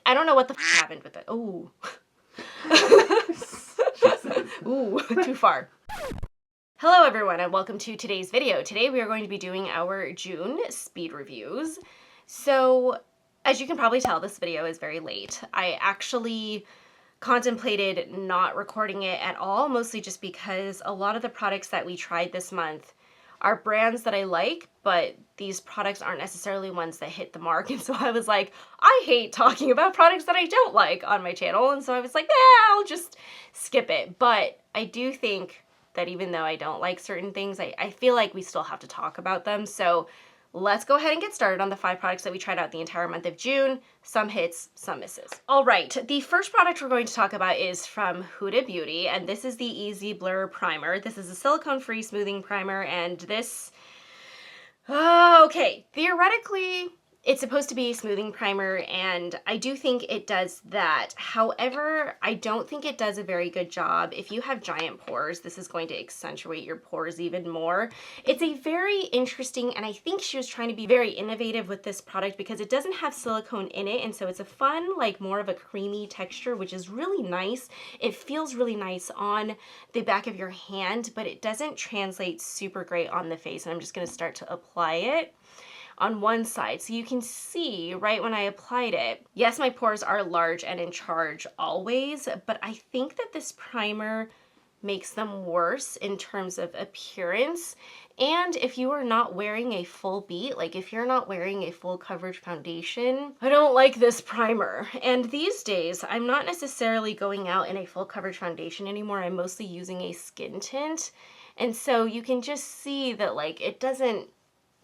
I don't know what the happened with it. Ooh. Ooh, too far. Hello everyone and welcome to today's video. Today we are going to be doing our June speed reviews. So as you can probably tell, this video is very late. I actually contemplated not recording it at all, mostly just because a lot of the products that we tried this month are brands that I like, but these products aren't necessarily ones that hit the mark. And so I was like, I hate talking about products that I don't like on my channel. And so I was like, I'll just skip it. But I do think that even though I don't like certain things, I feel like we still have to talk about them. So let's go ahead and get started on the 5 products that we tried out the entire month of June. Some hits, some misses. All right, the first product we're going to talk about is from Huda Beauty, and this is the Easy Blur Primer. This is a silicone-free smoothing primer, and this, okay, theoretically, it's supposed to be a smoothing primer, and I do think it does that. However, I don't think it does a very good job. If you have giant pores, this is going to accentuate your pores even more. It's a very interesting, and I think she was trying to be very innovative with this product because it doesn't have silicone in it, and so it's a fun, like more of a creamy texture, which is really nice. It feels really nice on the back of your hand, but it doesn't translate super great on the face, and I'm just gonna start to apply it on one side. So you can see right when I applied it, yes, my pores are large and in charge always, but I think that this primer makes them worse in terms of appearance. And if you are not wearing a full beat, like if you're not wearing a full coverage foundation, I don't like this primer. And these days, I'm not necessarily going out in a full coverage foundation anymore. I'm mostly using a skin tint. And so you can just see that like it doesn't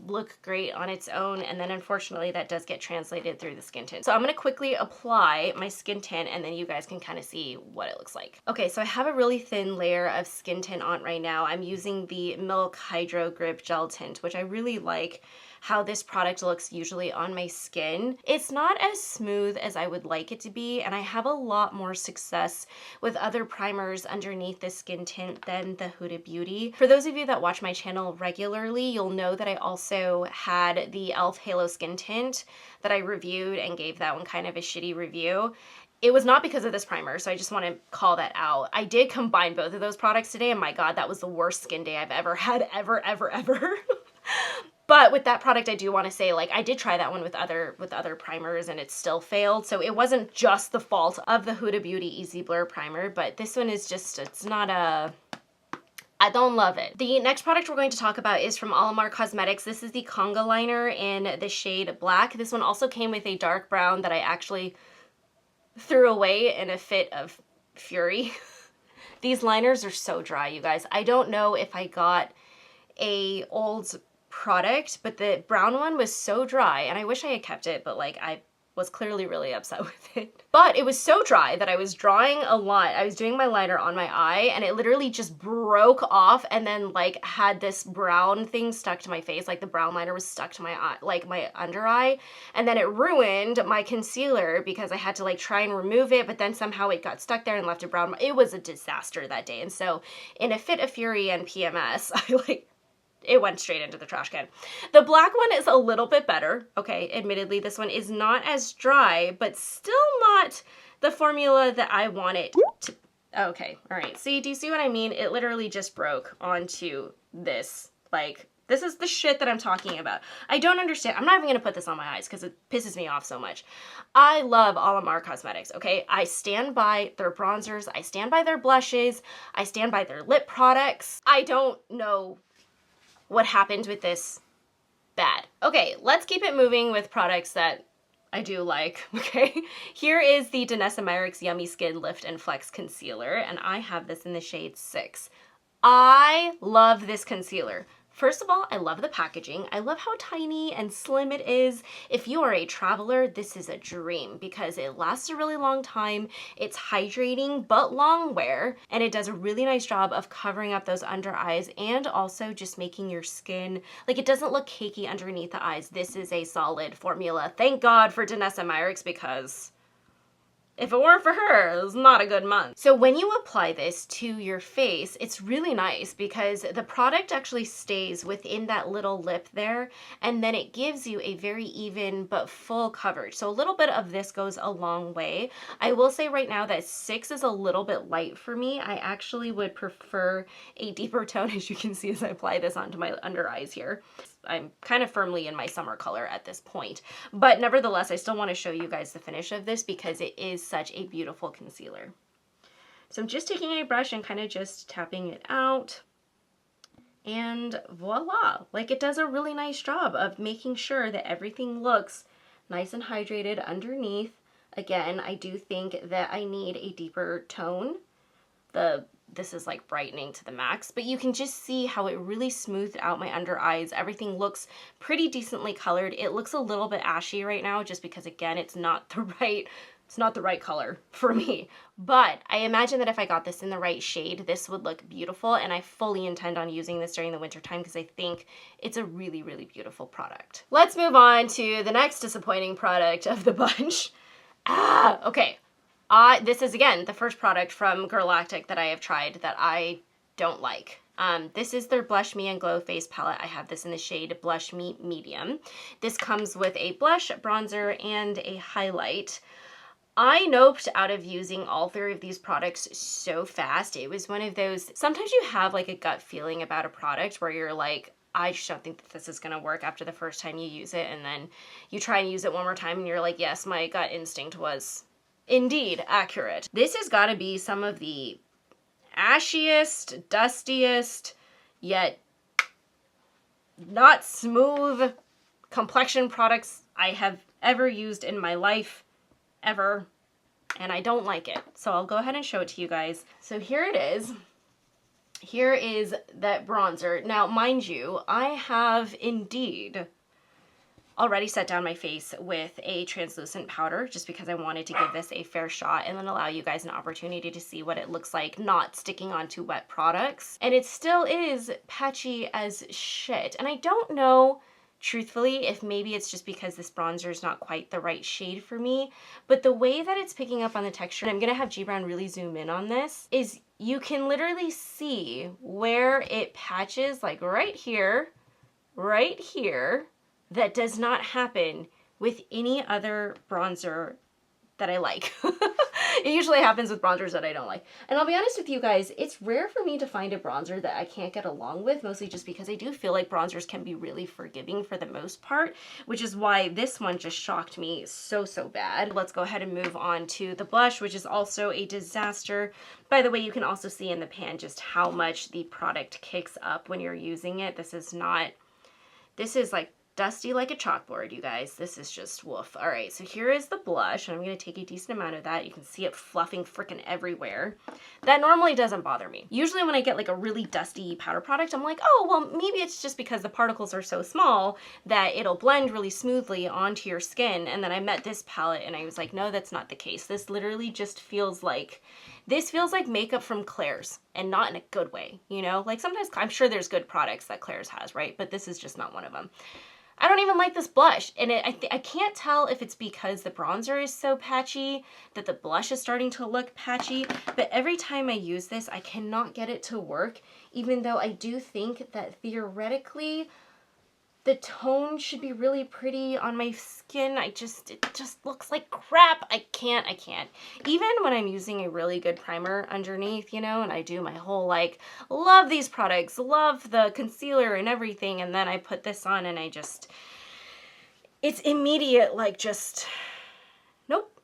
look great on its own, and then unfortunately that does get translated through the skin tint. So I'm going to quickly apply my skin tint and then you guys can kind of see what it looks like. Okay, so I have a really thin layer of skin tint on right now. I'm using the Milk Hydro Grip Gel Tint, which I really like how this product looks usually on my skin. It's not as smooth as I would like it to be, and I have a lot more success with other primers underneath the skin tint than the Huda Beauty. For those of you that watch my channel regularly, you'll know that I also had the e.l.f. Halo Skin Tint that I reviewed and gave that one kind of a shitty review. It was not because of this primer, so I just want to call that out. I did combine both of those products today, and my God, that was the worst skin day I've ever had, ever. But with that product, I do want to say, like, I did try that one with other primers and it still failed. So it wasn't just the fault of the Huda Beauty Easy Blur Primer, but this one is just, it's not a, I don't love it. The next product we're going to talk about is from Alamar Cosmetics. This is the Conga liner in the shade Black. This one also came with a dark brown that I actually threw away in a fit of fury. These liners are so dry, you guys. I don't know if I got a old product, but the brown one was so dry, and I wish I had kept it, but like I was clearly really upset with it. But it was so dry that I was drawing a lot. I was doing my liner on my eye and it literally just broke off and then like had this brown thing stuck to my face. Like the brown liner was stuck to my eye, like my under eye. And then it ruined my concealer because I had to like try and remove it, but then somehow it got stuck there and left a brown. It was a disaster that day. And so in a fit of fury and PMS, it went straight into the trash can. The black one is a little bit better. Okay, admittedly, this one is not as dry, but still not the formula that I want it to. Okay, all right. See, do you see what I mean? It literally just broke onto this. Like, this is the shit that I'm talking about. I don't understand. I'm not even going to put this on my eyes because it pisses me off so much. I love Alamar Cosmetics, okay? I stand by their bronzers. I stand by their blushes. I stand by their lip products. I don't know what happened with this bad. Okay, let's keep it moving with products that I do like, okay? Here is the DANESSA MYRICKS Yummy Skin Lift and Flex Concealer, and I have this in the shade 6. I love this concealer. First of all, I love the packaging. I love how tiny and slim it is. If you are a traveler, this is a dream because it lasts a really long time. It's hydrating but long wear, and it does a really nice job of covering up those under eyes and also just making your skin, like it doesn't look cakey underneath the eyes. This is a solid formula. Thank God for DANESSA MYRICKS because if it weren't for her, it was not a good month. So when you apply this to your face, it's really nice because the product actually stays within that little lip there, and then it gives you a very even but full coverage. So a little bit of this goes a long way. I will say right now that 6 is a little bit light for me. I actually would prefer a deeper tone, as you can see as I apply this onto my under eyes here. I'm kind of firmly in my summer color at this point, but nevertheless, I still want to show you guys the finish of this because it is such a beautiful concealer. So I'm just taking a brush and kind of just tapping it out, and voila, like it does a really nice job of making sure that everything looks nice and hydrated underneath. Again, I do think that I need a deeper tone. This is like brightening to the max, but you can just see how it really smoothed out my under eyes. Everything looks pretty decently colored. It looks a little bit ashy right now just because, again, it's not the right color for me. But I imagine that if I got this in the right shade, this would look beautiful, and I fully intend on using this during the winter time because I think it's a really, really beautiful product. Let's move on to the next disappointing product of the bunch. Okay. This is, again, the first product from Girlactik that I have tried that I don't like. This is their Blush Me and Glow Face Palette. I have this in the shade Blush Me Medium. This comes with a blush, bronzer, and a highlight. I noped out of using all 3 of these products so fast. It was one of those, sometimes you have like a gut feeling about a product where you're like, I just don't think that this is going to work after the first time you use it, and then you try and use it one more time and you're like, yes, my gut instinct was indeed accurate. This has got to be some of the ashiest, dustiest, yet not smooth complexion products I have ever used in my life, ever, and I don't like it. So I'll go ahead and show it to you guys. So here it is. Here is that bronzer. Now, mind you, I have indeed already set down my face with a translucent powder just because I wanted to give this a fair shot and then allow you guys an opportunity to see what it looks like not sticking onto wet products. And it still is patchy as shit. And I don't know, truthfully, if maybe it's just because this bronzer is not quite the right shade for me, but the way that it's picking up on the texture, and I'm gonna have G Brown really zoom in on this, is you can literally see where it patches, like right here, that does not happen with any other bronzer that I like. It usually happens with bronzers that I don't like. And I'll be honest with you guys, it's rare for me to find a bronzer that I can't get along with, mostly just because I do feel like bronzers can be really forgiving for the most part, which is why this one just shocked me so bad. Let's go ahead and move on to the blush, which is also a disaster. By the way, you can also see in the pan just how much the product kicks up when you're using it. This is like dusty like a chalkboard, you guys. This is just woof. All right, so here is the blush, and I'm going to take a decent amount of that. You can see it fluffing freaking everywhere. That normally doesn't bother me. Usually when I get like a really dusty powder product, I'm like, oh, well, maybe it's just because the particles are so small that it'll blend really smoothly onto your skin. And then I met this palette and I was like, no, that's not the case. This literally just feels like, makeup from Claire's, and not in a good way, you know? Like sometimes, I'm sure there's good products that Claire's has, right? But this is just not one of them. I don't even like this blush, and I can't tell if it's because the bronzer is so patchy that the blush is starting to look patchy, but every time I use this, I cannot get it to work, even though I do think that theoretically the tone should be really pretty on my skin. It just looks like crap. I can't. Even when I'm using a really good primer underneath, you know, and I do my whole like, love these products, love the concealer and everything, and then I put this on and it's immediate, like just, nope,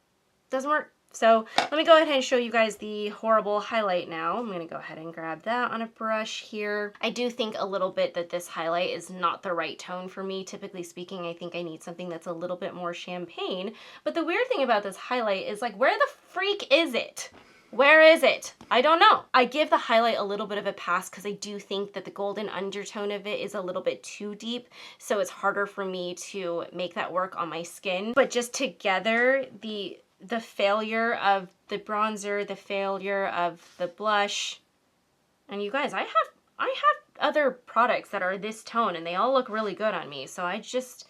doesn't work. So let me go ahead and show you guys the horrible highlight now. I'm going to go ahead and grab that on a brush here. I do think a little bit that this highlight is not the right tone for me. Typically speaking, I think I need something that's a little bit more champagne. But the weird thing about this highlight is like, where the freak is it? Where is it? I don't know. I give the highlight a little bit of a pass because I do think that the golden undertone of it is a little bit too deep, so it's harder for me to make that work on my skin. But just together, the failure of the bronzer, the failure of the blush, and you guys, I have other products that are this tone and they all look really good on me, so I just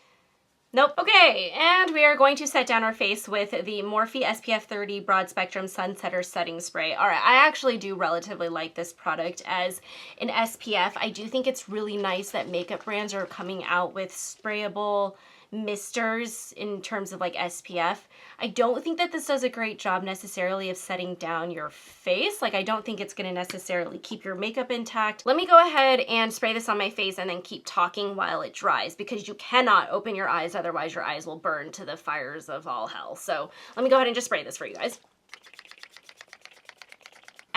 Nope. Okay, and we are going to set down our face with the Morphe SPF 30 Broad Spectrum Sunsetter Setting Spray. All right, I actually do relatively like this product as an SPF. I do think it's really nice that makeup brands are coming out with sprayable misters in terms of like SPF. I don't think that this does a great job necessarily of setting down your face. Like, I don't think it's going to necessarily keep your makeup intact. Let me go ahead and spray this on my face and then keep talking while it dries, because you cannot open your eyes, otherwise your eyes will burn to the fires of all hell. So let me go ahead and just spray this for you guys.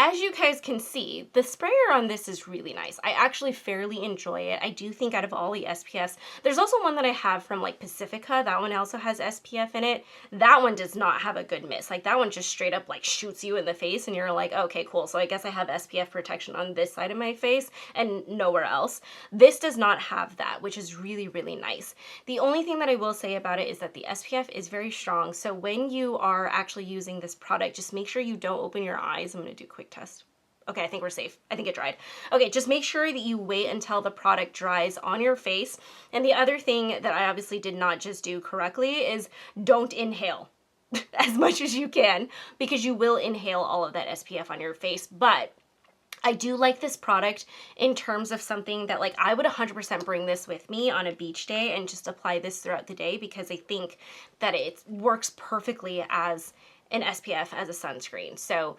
As you guys can see, the sprayer on this is really nice. I actually fairly enjoy it. I do think out of all the SPFs, there's also one that I have from like Pacifica. That one also has SPF in it. That one does not have a good mist. Like, that one just straight up like shoots you in the face and you're like, okay, cool. So I guess I have SPF protection on this side of my face and nowhere else. This does not have that, which is really, really nice. The only thing that I will say about it is that the SPF is very strong. So when you are actually using this product, just make sure you don't open your eyes. I'm going to do a quick test. Okay, I think we're safe. I think it dried. Okay, just make sure that you wait until the product dries on your face. And the other thing that I obviously did not just do correctly is don't inhale as much as you can, because you will inhale all of that SPF on your face. But I do like this product in terms of something that, like, I would 100% bring this with me on a beach day and just apply this throughout the day, because I think that it works perfectly as an SPF, as a sunscreen. So,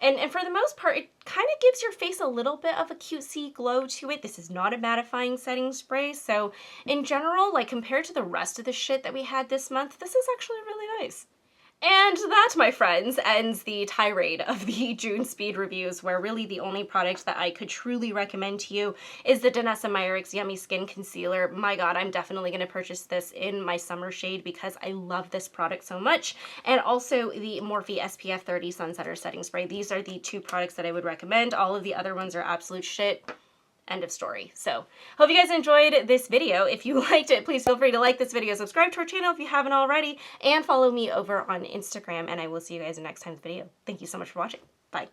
and for the most part, it kind of gives your face a little bit of a cutesy glow to it. This is not a mattifying setting spray. So in general, like, compared to the rest of the shit that we had this month, this is actually really nice. And that, my friends, ends the tirade of the June speed reviews, where really the only product that I could truly recommend to you is the DANESSA MYRICKS Yummy Skin Concealer. My God, I'm definitely going to purchase this in my summer shade because I love this product so much. And also the Morphe SPF 30 Sunsetter Setting Spray. These are the two products that I would recommend. All of the other ones are absolute shit. End of story. So, hope you guys enjoyed this video. If you liked it, please feel free to like this video, subscribe to our channel if you haven't already, and follow me over on Instagram, and I will see you guys in next time's video. Thank you so much for watching. Bye.